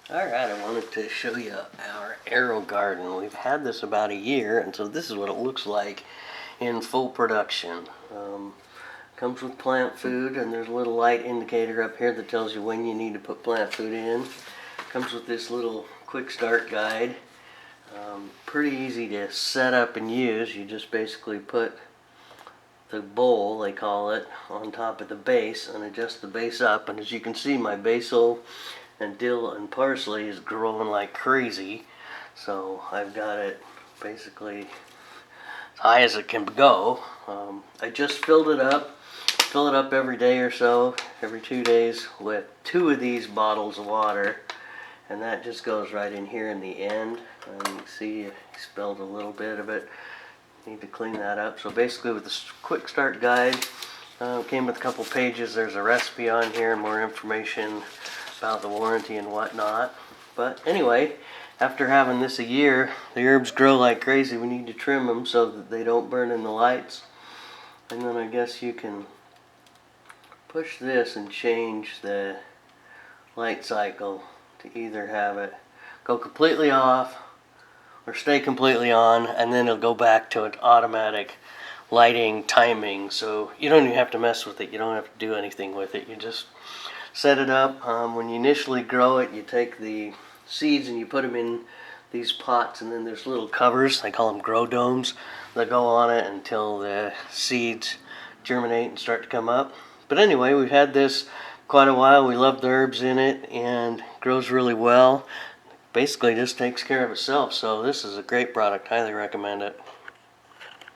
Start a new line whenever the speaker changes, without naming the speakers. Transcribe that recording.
Alright, I wanted to show you our AeroGarden. We've had this about a year, and so this is what it looks like in full production. Comes with plant food, and there's a little light indicator up here that tells you when you need to put plant food in. Comes with this little quick start guide. Pretty easy to set up and use. You just basically put the bowl, they call it, on top of the base and adjust the base up. And as you can see, my basil and dill and parsley is growing like crazy, so I've got it basically as high as it can go. I just filled it up. Fill it up every day or so, every 2 days, with 2 of these bottles of water, and that just goes right in here in the end. And you can see I spilled a little bit of it. Need to clean that up. So basically, with this quick start guide, came with a couple pages. There's a recipe on here, more information about the warranty and whatnot. But anyway, after having this a year, the herbs grow like crazy. We need to trim them so that they don't burn in the lights. And then I guess you can push this and change the light cycle to either have it go completely off or stay completely on, and then it'll go back to an automatic lighting timing. So you don't even have to mess with it. You don't have to do anything with it. You just set it up. When you initially grow it, you take the seeds and you put them in these pots, and then there's little covers, they call them grow domes, that go on it until the seeds germinate and start to come up. But anyway, we've had this quite a while. We love the herbs in it, and it grows really well. Basically just takes care of itself. So this is a great product. Highly recommend it.